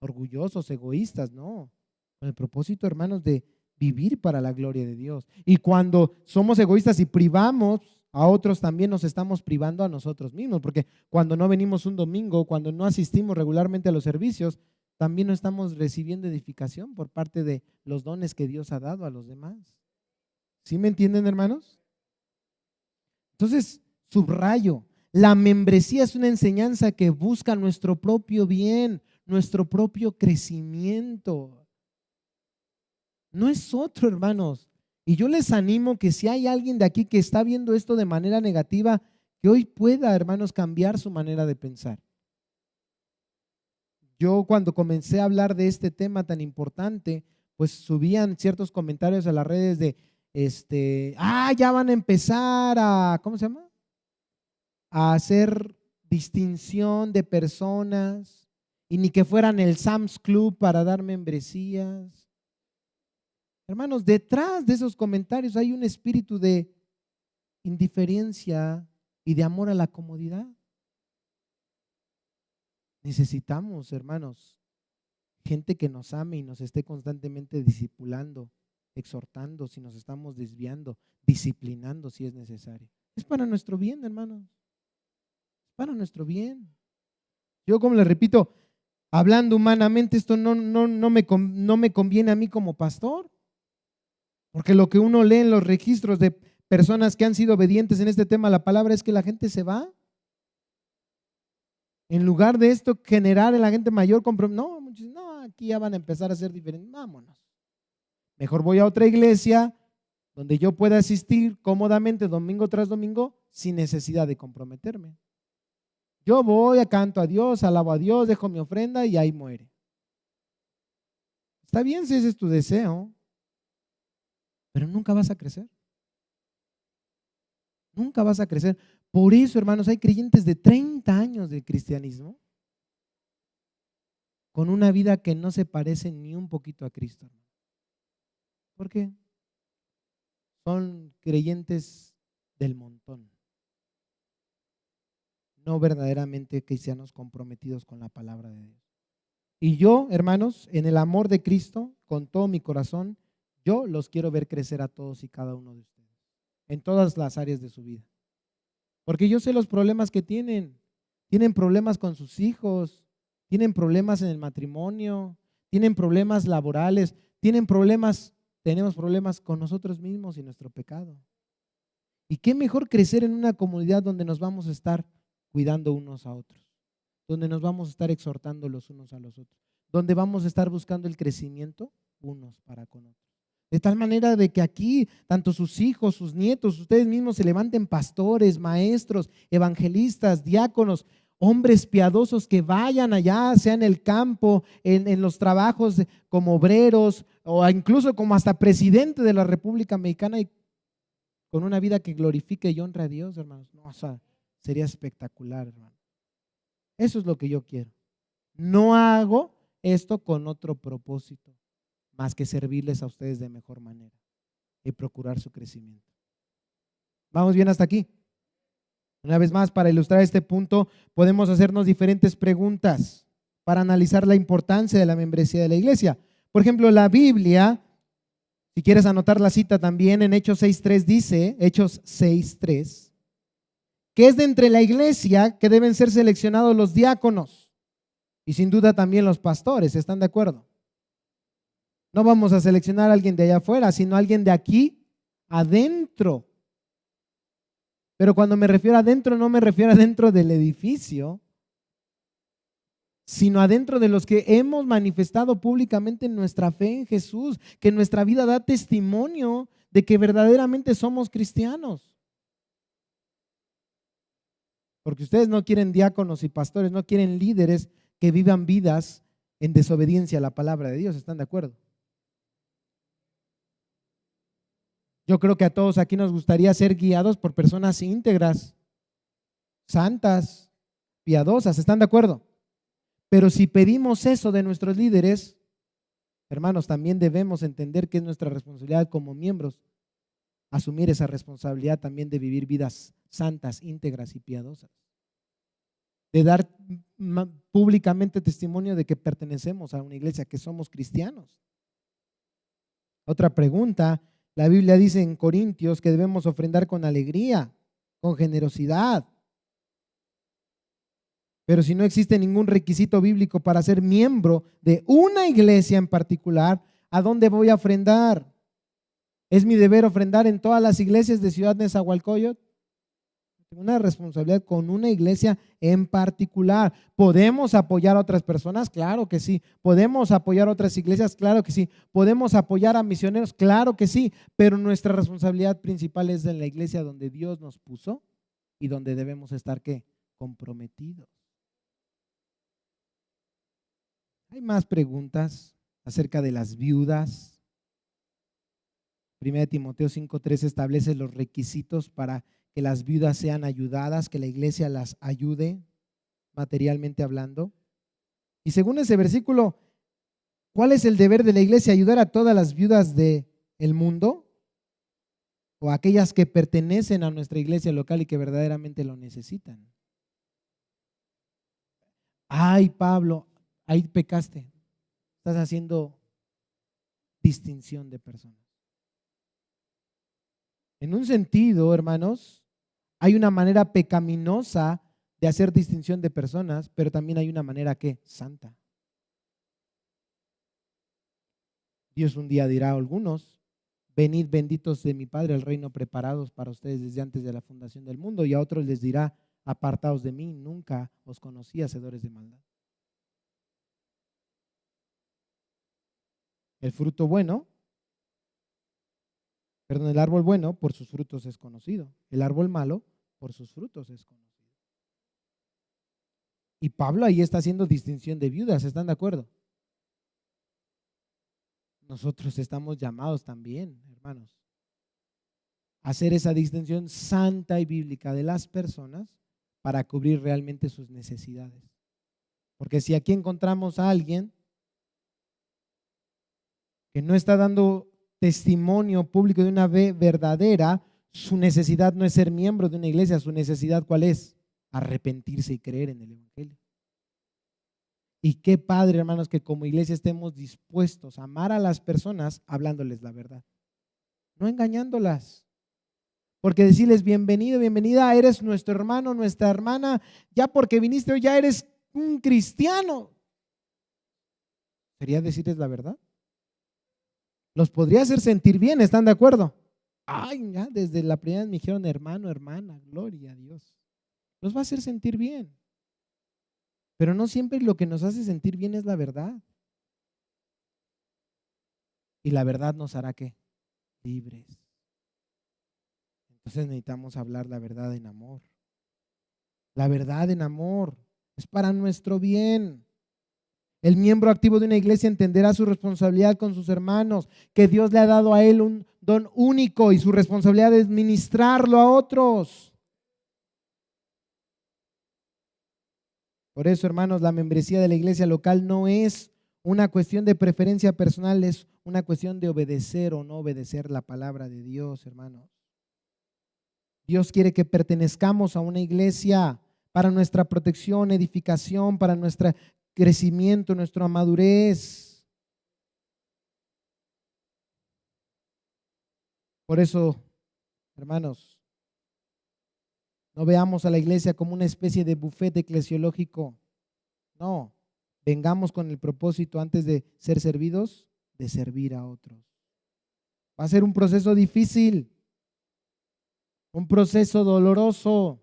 orgullosos, egoístas, no, con el propósito, hermanos, de vivir para la gloria de Dios. Y cuando somos egoístas y privamos a otros, también nos estamos privando a nosotros mismos, porque cuando no venimos un domingo, cuando no asistimos regularmente a los servicios, también no estamos recibiendo edificación por parte de los dones que Dios ha dado a los demás. ¿Sí me entienden, hermanos? Entonces, subrayo, la membresía es una enseñanza que busca nuestro propio bien, nuestro propio crecimiento. No es otro, hermanos. Y yo les animo que si hay alguien de aquí que está viendo esto de manera negativa, que hoy pueda, hermanos, cambiar su manera de pensar. Yo cuando comencé a hablar de este tema tan importante, pues subían ciertos comentarios a las redes de, ya van a empezar a, ¿cómo se llama? A hacer distinción de personas y ni que fueran el Sam's Club para dar membresías. Hermanos, detrás de esos comentarios hay un espíritu de indiferencia y de amor a la comodidad. Necesitamos, hermanos, gente que nos ame y nos esté constantemente discipulando, exhortando si nos estamos desviando, disciplinando si es necesario. Es para nuestro bien, hermanos. Es para nuestro bien. Yo, como les repito, hablando humanamente, esto no me conviene a mí como pastor. Porque lo que uno lee en los registros de personas que han sido obedientes en este tema, la palabra es que la gente se va. En lugar de esto generar en la gente mayor compromiso, no, aquí ya van a empezar a ser diferentes, vámonos. Mejor voy a otra iglesia donde yo pueda asistir cómodamente domingo tras domingo sin necesidad de comprometerme. Yo voy, canto a Dios, alabo a Dios, dejo mi ofrenda y ahí muere. Está bien si ese es tu deseo, pero nunca vas a crecer. Nunca vas a crecer. Por eso, hermanos, hay creyentes de 30 años de cristianismo con una vida que no se parece ni un poquito a Cristo. ¿Por qué? Son creyentes del montón, no verdaderamente cristianos comprometidos con la palabra de Dios. Y yo, hermanos, en el amor de Cristo, con todo mi corazón, yo los quiero ver crecer a todos y cada uno de ustedes, en todas las áreas de su vida. Porque yo sé los problemas que tienen. Tienen problemas con sus hijos, tienen problemas en el matrimonio, tienen problemas laborales, tenemos problemas con nosotros mismos y nuestro pecado. Y qué mejor crecer en una comunidad donde nos vamos a estar cuidando unos a otros, donde nos vamos a estar exhortando los unos a los otros, donde vamos a estar buscando el crecimiento unos para con otros. De tal manera de que aquí, tanto sus hijos, sus nietos, ustedes mismos se levanten pastores, maestros, evangelistas, diáconos, hombres piadosos que vayan allá, sea en el campo, en los trabajos como obreros o incluso como hasta presidente de la República Mexicana y con una vida que glorifique y honre a Dios, hermanos. No, o sea, sería espectacular, hermano. Eso es lo que yo quiero. No hago esto con otro propósito más que servirles a ustedes de mejor manera y procurar su crecimiento. ¿Vamos bien hasta aquí? Una vez más, para ilustrar este punto, podemos hacernos diferentes preguntas para analizar la importancia de la membresía de la iglesia. Por ejemplo, la Biblia, si quieres anotar la cita también, en Hechos 6:3 dice, Hechos 6:3, que es de entre la iglesia que deben ser seleccionados los diáconos y sin duda también los pastores. ¿Están de acuerdo? No vamos a seleccionar a alguien de allá afuera, sino a alguien de aquí adentro. Pero cuando me refiero a adentro, no me refiero a adentro del edificio, sino adentro de los que hemos manifestado públicamente nuestra fe en Jesús, que nuestra vida da testimonio de que verdaderamente somos cristianos. Porque ustedes no quieren diáconos y pastores, no quieren líderes que vivan vidas en desobediencia a la palabra de Dios. ¿Están de acuerdo? Yo creo que a todos aquí nos gustaría ser guiados por personas íntegras, santas, piadosas. ¿Están de acuerdo? Pero si pedimos eso de nuestros líderes, hermanos, también debemos entender que es nuestra responsabilidad como miembros asumir esa responsabilidad también de vivir vidas santas, íntegras y piadosas. de dar públicamente testimonio de que pertenecemos a una iglesia, que somos cristianos. Otra pregunta, la Biblia dice en Corintios que debemos ofrendar con alegría, con generosidad. Pero si no existe ningún requisito bíblico para ser miembro de una iglesia en particular, ¿a dónde voy a ofrendar? ¿Es mi deber ofrendar en todas las iglesias de Ciudad Nezahualcóyotl? Tengo una responsabilidad con una iglesia en particular. ¿Podemos apoyar a otras personas? Claro que sí. ¿Podemos apoyar a otras iglesias? Claro que sí. ¿Podemos apoyar a misioneros? Claro que sí. Pero nuestra responsabilidad principal es en la iglesia donde Dios nos puso y donde debemos estar, ¿qué? Comprometidos. Hay más preguntas acerca de las viudas. 1 Timoteo 5:3 establece los requisitos para que las viudas sean ayudadas, que la iglesia las ayude materialmente hablando. Y según ese versículo, ¿cuál es el deber de la iglesia? ¿Ayudar a todas las viudas del mundo? ¿O a aquellas que pertenecen a nuestra iglesia local y que verdaderamente lo necesitan? Ay, Pablo, ahí pecaste. Estás haciendo distinción de personas. En un sentido, hermanos, hay una manera pecaminosa de hacer distinción de personas, pero también hay una manera que santa. Dios un día dirá a algunos: venid benditos de mi Padre al reino preparados para ustedes desde antes de la fundación del mundo, y a otros les dirá: apartaos de mí, nunca os conocí, hacedores de maldad. El árbol bueno por sus frutos es conocido. El árbol malo por sus frutos es conocido. Y Pablo ahí está haciendo distinción de viudas, ¿están de acuerdo? Nosotros estamos llamados también, hermanos, a hacer esa distinción santa y bíblica de las personas para cubrir realmente sus necesidades. Porque si aquí encontramos a alguien que no está dando testimonio público de una fe verdadera, su necesidad no es ser miembro de una iglesia. Su necesidad, ¿cuál es? Arrepentirse y creer en el evangelio. Y qué padre, hermanos, que como iglesia estemos dispuestos a amar a las personas hablándoles la verdad, no engañándolas. Porque decirles: bienvenido, bienvenida, eres nuestro hermano, nuestra hermana, ya porque viniste hoy ya eres un cristiano, ¿sería decirles la verdad? Los podría hacer sentir bien, ¿están de acuerdo? Ay, ya desde la primera me dijeron hermano, hermana, gloria a Dios. Los va a hacer sentir bien. Pero no siempre lo que nos hace sentir bien es la verdad. Y la verdad nos hará ¿qué? Libres. Entonces necesitamos hablar la verdad en amor. La verdad en amor es para nuestro bien. El miembro activo de una iglesia entenderá su responsabilidad con sus hermanos, que Dios le ha dado a él un don único y su responsabilidad es ministrarlo a otros. Por eso, hermanos, la membresía de la iglesia local no es una cuestión de preferencia personal, es una cuestión de obedecer o no obedecer la palabra de Dios, hermanos. Dios quiere que pertenezcamos a una iglesia para nuestra protección, edificación, para nuestro crecimiento, nuestra madurez. Por eso, hermanos, no veamos a la iglesia como una especie de buffet eclesiológico. No, vengamos con el propósito, antes de ser servidos, de servir a otros. Va a ser un proceso difícil, un proceso doloroso.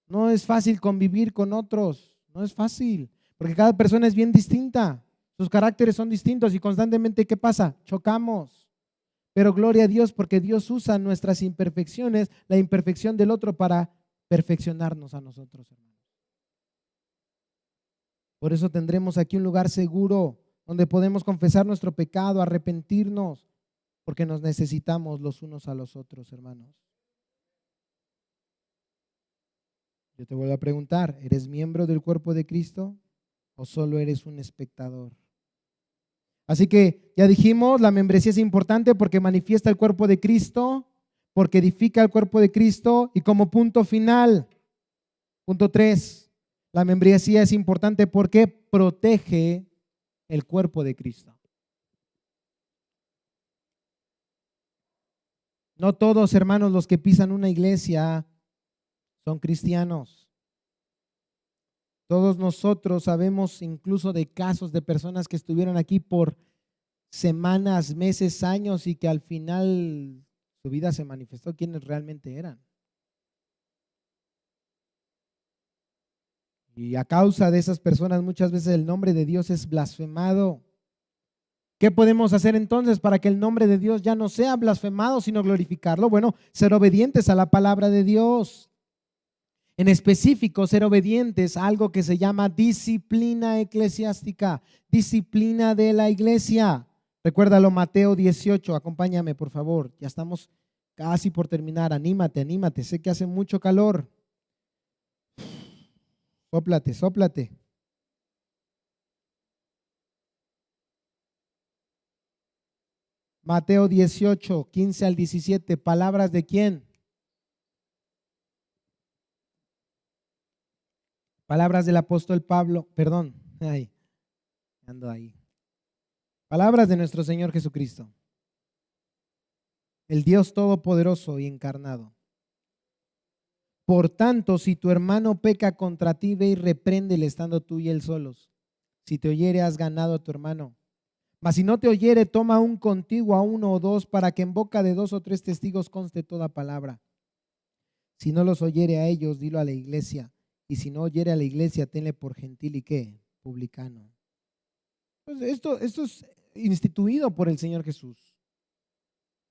No es fácil convivir con otros, no es fácil, porque cada persona es bien distinta, sus caracteres son distintos y constantemente, ¿qué pasa? Chocamos. Pero gloria a Dios, porque Dios usa nuestras imperfecciones, la imperfección del otro, para perfeccionarnos a nosotros, hermanos. Por eso tendremos aquí un lugar seguro donde podemos confesar nuestro pecado, arrepentirnos, porque nos necesitamos los unos a los otros, hermanos. Yo te vuelvo a preguntar, ¿eres miembro del cuerpo de Cristo o solo eres un espectador? Así que ya dijimos, la membresía es importante porque manifiesta el cuerpo de Cristo, porque edifica el cuerpo de Cristo, y como punto final, punto 3, La membresía es importante porque protege el cuerpo de Cristo. No todos, hermanos, los que pisan una iglesia son cristianos. Todos nosotros sabemos incluso de casos de personas que estuvieron aquí por semanas, meses, años y que al final su vida se manifestó quiénes realmente eran. Y a causa de esas personas muchas veces el nombre de Dios es blasfemado. ¿Qué podemos hacer entonces para que el nombre de Dios ya no sea blasfemado, sino glorificarlo? Bueno, ser obedientes a la palabra de Dios. En específico, ser obedientes a algo que se llama disciplina eclesiástica, disciplina de la iglesia. Recuérdalo, Mateo 18, acompáñame por favor, ya estamos casi por terminar, anímate, anímate, sé que hace mucho calor. Sóplate, sóplate. Mateo 18, 15 al 17, palabras de quién? Palabras del apóstol Pablo, perdón, ando ahí. Palabras de nuestro Señor Jesucristo, el Dios todopoderoso y encarnado. Por tanto, si tu hermano peca contra ti, ve y repréndele estando tú y él solos. Si te oyere, has ganado a tu hermano. Mas si no te oyere, toma aún contigo a uno o dos, para que en boca de 2 o 3 testigos conste toda palabra. Si no los oyere a ellos, dilo a la iglesia. Y si no oyere a la iglesia, tenle por gentil y ¿qué? Publicano. Pues esto es instituido por el Señor Jesús.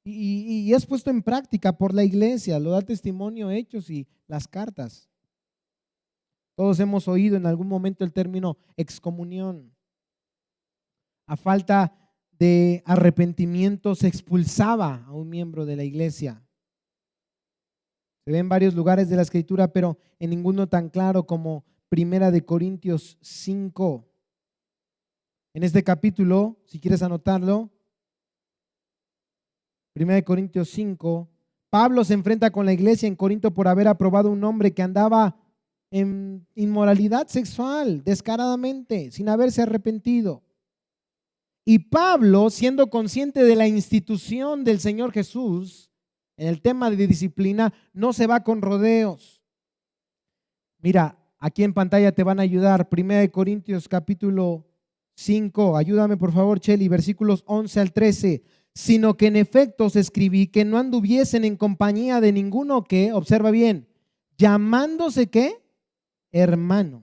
Y es puesto en práctica por la iglesia, lo da testimonio Hechos y las cartas. Todos hemos oído en algún momento el término excomunión. A falta de arrepentimiento se expulsaba a un miembro de la iglesia. Se ve en varios lugares de la Escritura, pero en ninguno tan claro como Primera de Corintios 5. En este capítulo, si quieres anotarlo, Primera de Corintios 5, Pablo se enfrenta con la iglesia en Corinto por haber aprobado un hombre que andaba en inmoralidad sexual, descaradamente, sin haberse arrepentido. Y Pablo, siendo consciente de la institución del Señor Jesús en el tema de disciplina, no se va con rodeos. Mira, aquí en pantalla te van a ayudar. Primera de Corintios capítulo 5, ayúdame por favor, Cheli, versículos 11 al 13. Sino que en efecto os escribí que no anduviesen en compañía de ninguno que, observa bien, llamándose ¿qué? Hermano,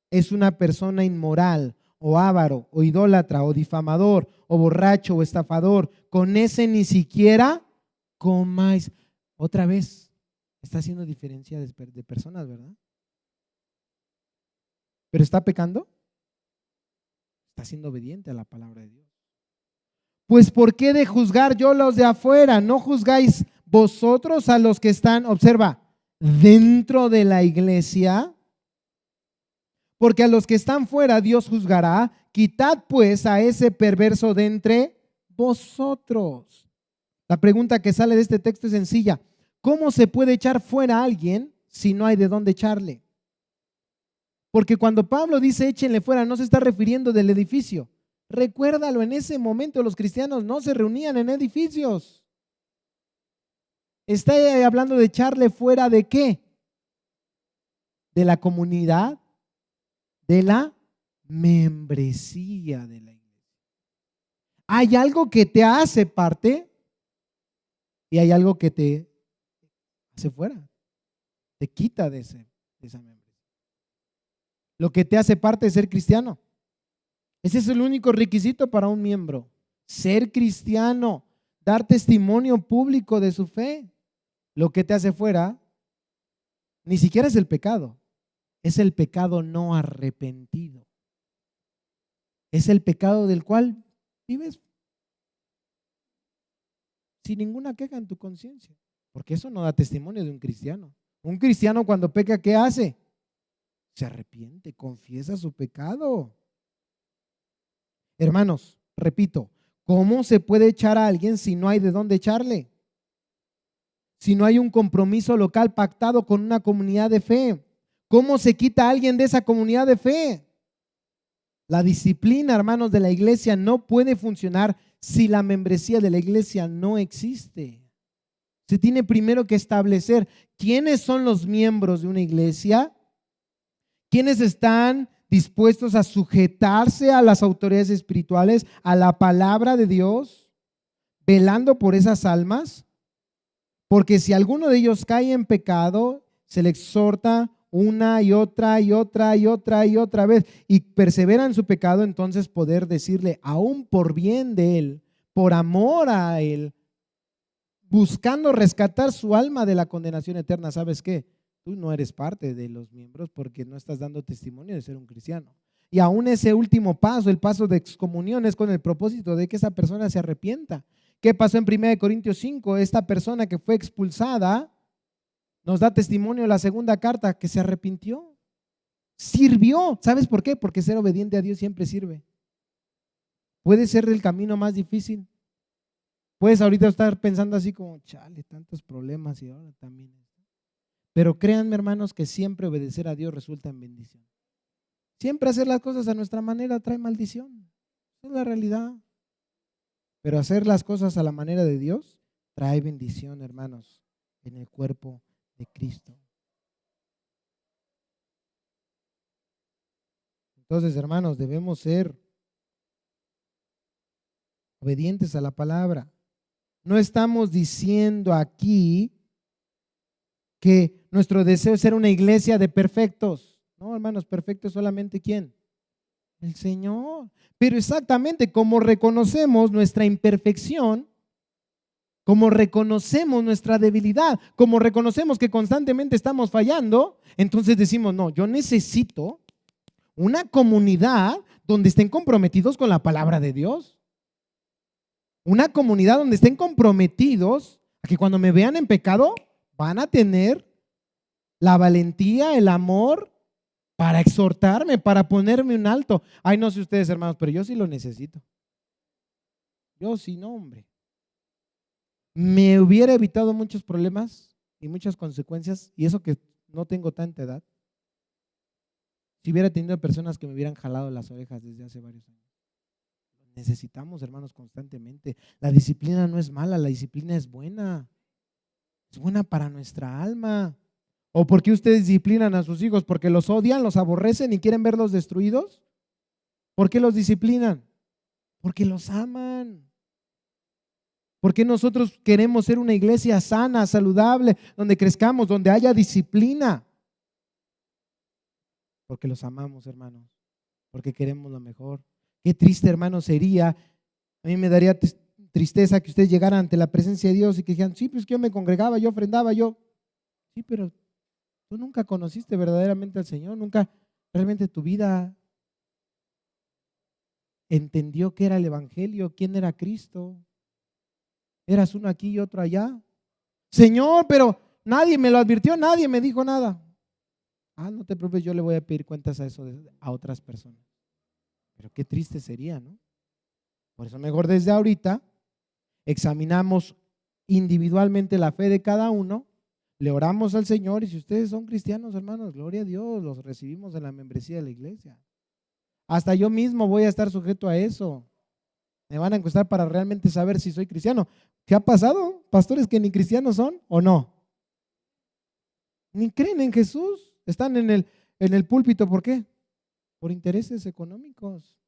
es una persona inmoral o avaro o idólatra o difamador o borracho o estafador. Con ese ni siquiera comáis. Otra vez, está haciendo diferencia de personas, ¿verdad? ¿Pero está pecando? Está siendo obediente a la palabra de Dios. Pues ¿por qué de juzgar yo los de afuera? ¿No juzgáis vosotros a los que están, observa, dentro de la iglesia? Porque a los que están fuera Dios juzgará. Quitad pues a ese perverso de entre vosotros. La pregunta que sale de este texto es sencilla. ¿Cómo se puede echar fuera a alguien si no hay de dónde echarle? Porque cuando Pablo dice échenle fuera, no se está refiriendo del edificio. Recuérdalo, en ese momento los cristianos no se reunían en edificios. Está hablando de echarle fuera ¿de qué? De la comunidad, de la membresía de la iglesia. Hay algo que te hace parte y hay algo que te hace fuera, te quita de esa membresía. Lo que te hace parte es ser cristiano. Ese es el único requisito para un miembro, ser cristiano, dar testimonio público de su fe. Lo que te hace fuera ni siquiera es el pecado, es el pecado no arrepentido. Es el pecado del cual vives sin ninguna queja en tu conciencia, porque eso no da testimonio de un cristiano. Un cristiano cuando peca, ¿qué hace? Se arrepiente, confiesa su pecado. Hermanos, repito, ¿cómo se puede echar a alguien si no hay de dónde echarle? Si no hay un compromiso local pactado con una comunidad de fe. ¿Cómo se quita a alguien de esa comunidad de fe? La disciplina, hermanos, de la iglesia no puede funcionar si la membresía de la iglesia no existe. Se tiene primero que establecer quiénes son los miembros de una iglesia, quiénes están dispuestos a sujetarse a las autoridades espirituales, a la palabra de Dios, velando por esas almas, porque si alguno de ellos cae en pecado, se le exhorta una y otra y otra y otra y otra vez y persevera en su pecado, entonces poder decirle, aún por bien de él, por amor a él, buscando rescatar su alma de la condenación eterna. ¿Sabes qué? Tú no eres parte de los miembros porque no estás dando testimonio de ser un cristiano. Y aún ese último paso, el paso de excomunión, es con el propósito de que esa persona se arrepienta. ¿Qué pasó en 1 Corintios 5? Esta persona que fue expulsada nos da testimonio en la segunda carta que se arrepintió, sirvió. ¿Sabes por qué? Porque ser obediente a Dios siempre sirve. Puede ser el camino más difícil. Puedes ahorita estar pensando así como, chale, tantos problemas y ahora también. Pero créanme, hermanos, que siempre obedecer a Dios resulta en bendición. Siempre hacer las cosas a nuestra manera trae maldición. Esa es la realidad. Pero hacer las cosas a la manera de Dios trae bendición, hermanos, en el cuerpo de Cristo. Entonces, hermanos, debemos ser obedientes a la palabra. No estamos diciendo aquí que nuestro deseo es ser una iglesia de perfectos. No, hermanos, perfecto es solamente ¿quién? El Señor. Pero exactamente como reconocemos nuestra imperfección, como reconocemos nuestra debilidad, como reconocemos que constantemente estamos fallando, entonces decimos, no, yo necesito una comunidad donde estén comprometidos con la palabra de Dios. Una comunidad donde estén comprometidos a que cuando me vean en pecado van a tener la valentía, el amor para exhortarme, para ponerme un alto. Ay, no sé ustedes, hermanos, pero yo sí lo necesito. Yo sí, no, hombre. Me hubiera evitado muchos problemas y muchas consecuencias, y eso que no tengo tanta edad, si hubiera tenido personas que me hubieran jalado las orejas desde hace varios años. Necesitamos, hermanos, constantemente. La disciplina no es mala, la disciplina es buena. Es buena para nuestra alma. ¿O por qué ustedes disciplinan a sus hijos? ¿Porque los odian, los aborrecen y quieren verlos destruidos? ¿Por qué los disciplinan? Porque los aman. ¿Por qué nosotros queremos ser una iglesia sana, saludable, donde crezcamos, donde haya disciplina? Porque los amamos, hermanos. Porque queremos lo mejor. Qué triste, hermano, sería. A mí me daría tristeza que ustedes llegaran ante la presencia de Dios y que dijeran, sí, pues que yo me congregaba, yo ofrendaba, yo. Sí, pero tú nunca conociste verdaderamente al Señor, nunca realmente tu vida entendió qué era el Evangelio, quién era Cristo. Eras uno aquí y otro allá. Señor, pero nadie me lo advirtió, nadie me dijo nada. Ah, no te preocupes, yo le voy a pedir cuentas a eso a otras personas. Pero qué triste sería, ¿no? Por eso mejor desde ahorita examinamos individualmente la fe de cada uno, le oramos al Señor y si ustedes son cristianos, hermanos, gloria a Dios, los recibimos en la membresía de la iglesia. Hasta yo mismo voy a estar sujeto a eso. Me van a encuestar para realmente saber si soy cristiano. ¿Qué ha pasado? Pastores que ni cristianos son o no. Ni creen en Jesús. Están en el púlpito. ¿Por qué? Por intereses económicos.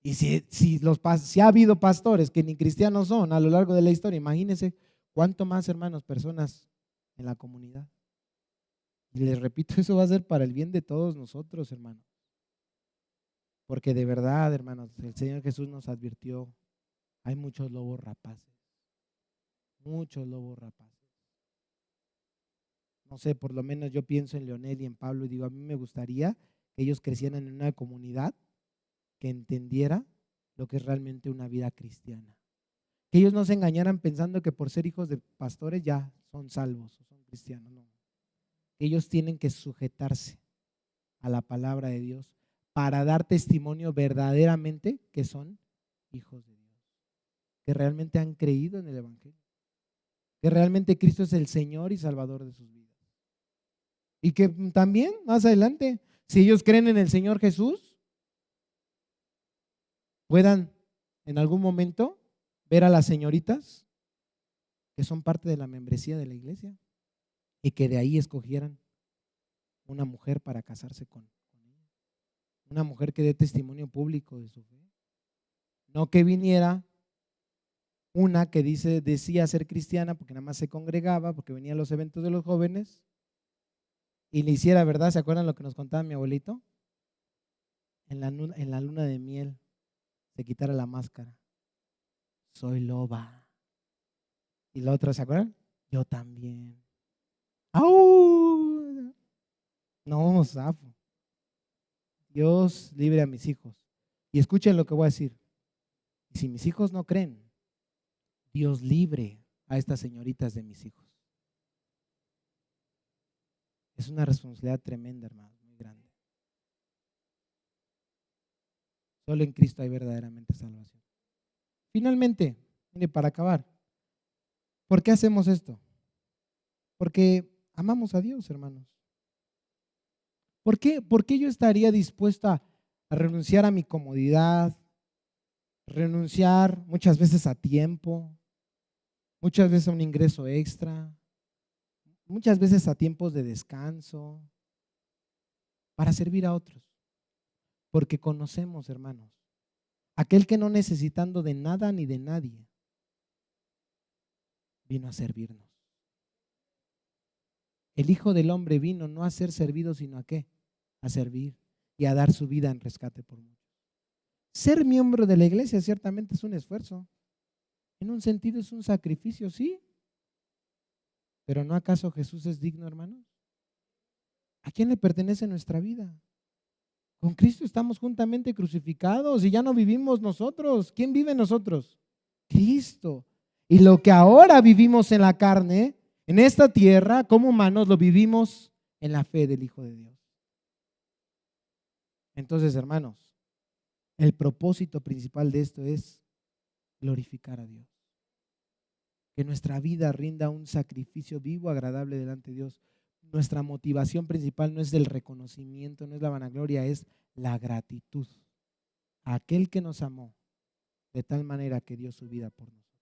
Y si ha habido pastores que ni cristianos son a lo largo de la historia, imagínense cuánto más, hermanos, personas en la comunidad. Y les repito, eso va a ser para el bien de todos nosotros, hermanos. Porque de verdad, hermanos, el Señor Jesús nos advirtió, hay muchos lobos rapaces. Muchos lobos rapaces. No sé, por lo menos yo pienso en Leonel y en Pablo y digo, a mí me gustaría que ellos crecieran en una comunidad que entendiera lo que es realmente una vida cristiana. Que ellos no se engañaran pensando que por ser hijos de pastores ya son salvos o son cristianos. No. Que ellos tienen que sujetarse a la palabra de Dios para dar testimonio verdaderamente que son hijos de Dios, que realmente han creído en el Evangelio, que realmente Cristo es el Señor y Salvador de sus vidas. Y que también más adelante, si ellos creen en el Señor Jesús, puedan en algún momento ver a las señoritas que son parte de la membresía de la iglesia y que de ahí escogieran una mujer para casarse con ella. Una mujer que dé testimonio público de su fe. No que viniera una que decía ser cristiana porque nada más se congregaba, porque venía a los eventos de los jóvenes y le hiciera, ¿verdad? ¿Se acuerdan lo que nos contaba mi abuelito? En la luna de miel se quitara la máscara. Soy loba. Y la otra, ¿se acuerdan? Yo también. ¡Au! No, zafo. Dios libre a mis hijos. Y escuchen lo que voy a decir. Y si mis hijos no creen, Dios libre a estas señoritas de mis hijos. Es una responsabilidad tremenda, hermano, muy grande. Solo en Cristo hay verdaderamente salvación. Finalmente, mire, para acabar, ¿por qué hacemos esto? Porque amamos a Dios, hermanos. ¿Por qué yo estaría dispuesto a renunciar a mi comodidad, renunciar muchas veces a tiempo, muchas veces a un ingreso extra, muchas veces a tiempos de descanso, para servir a otros? Porque conocemos, hermanos, aquel que no necesitando de nada ni de nadie, vino a servirnos. El Hijo del Hombre vino no a ser servido, sino a ¿qué? A servir y a dar su vida en rescate por muchos. Ser miembro de la iglesia ciertamente es un esfuerzo. En un sentido es un sacrificio, sí. Pero ¿no acaso Jesús es digno, hermanos? ¿A quién le pertenece nuestra vida? Con Cristo estamos juntamente crucificados y ya no vivimos nosotros. ¿Quién vive en nosotros? Cristo. Y lo que ahora vivimos en la carne, en esta tierra, como humanos, lo vivimos en la fe del Hijo de Dios. Entonces, hermanos, el propósito principal de esto es glorificar a Dios. Que nuestra vida rinda un sacrificio vivo, agradable delante de Dios. Nuestra motivación principal no es el reconocimiento, no es la vanagloria, es la gratitud a aquel que nos amó de tal manera que dio su vida por nosotros.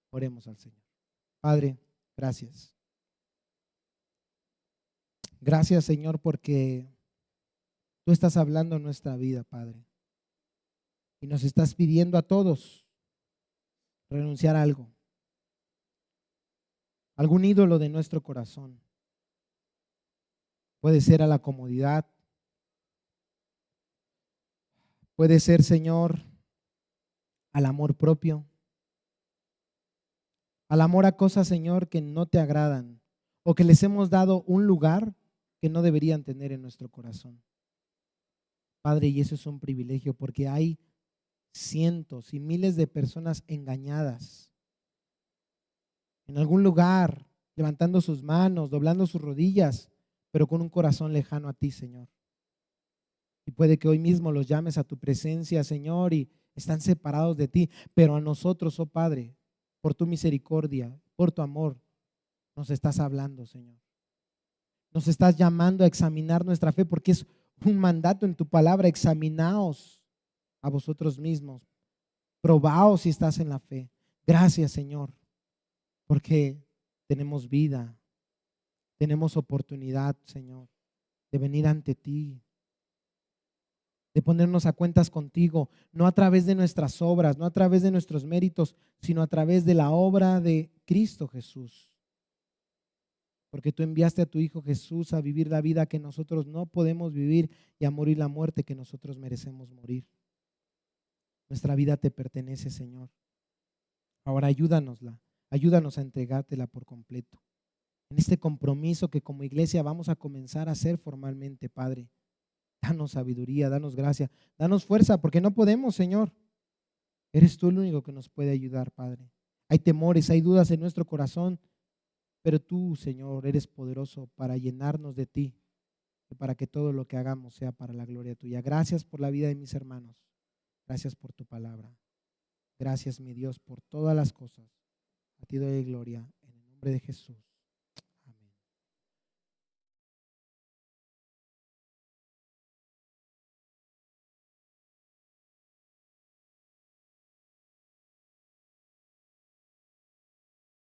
Oremos al Señor. Padre, gracias. Gracias, Señor, porque tú estás hablando en nuestra vida, Padre. Y nos estás pidiendo a todos renunciar a algo, algún ídolo de nuestro corazón. Puede ser a la comodidad, puede ser, Señor, al amor propio, al amor a cosas, Señor, que no te agradan o que les hemos dado un lugar que no deberían tener en nuestro corazón. Padre, y eso es un privilegio porque hay cientos y miles de personas engañadas en algún lugar, levantando sus manos, doblando sus rodillas, pero con un corazón lejano a ti, Señor. Y puede que hoy mismo los llames a tu presencia, Señor, y están separados de ti, pero a nosotros, oh Padre, por tu misericordia, por tu amor, nos estás hablando, Señor. Nos estás llamando a examinar nuestra fe porque es un mandato en tu palabra. Examinaos a vosotros mismos, probaos si estás en la fe. Gracias, Señor, porque tenemos vida, tenemos oportunidad, Señor, de venir ante ti, de ponernos a cuentas contigo, no a través de nuestras obras, no a través de nuestros méritos, sino a través de la obra de Cristo Jesús. Porque tú enviaste a tu Hijo Jesús a vivir la vida que nosotros no podemos vivir y a morir la muerte que nosotros merecemos morir. Nuestra vida te pertenece, Señor. Ahora ayúdanos a entregártela por completo. En este compromiso que como iglesia vamos a comenzar a hacer formalmente, Padre. Danos sabiduría, danos gracia, danos fuerza, porque no podemos, Señor. Eres tú el único que nos puede ayudar, Padre. Hay temores, hay dudas en nuestro corazón, pero tú, Señor, eres poderoso para llenarnos de ti y para que todo lo que hagamos sea para la gloria tuya. Gracias por la vida de mis hermanos. Gracias por tu palabra. Gracias, mi Dios, por todas las cosas. A ti doy gloria en el nombre de Jesús.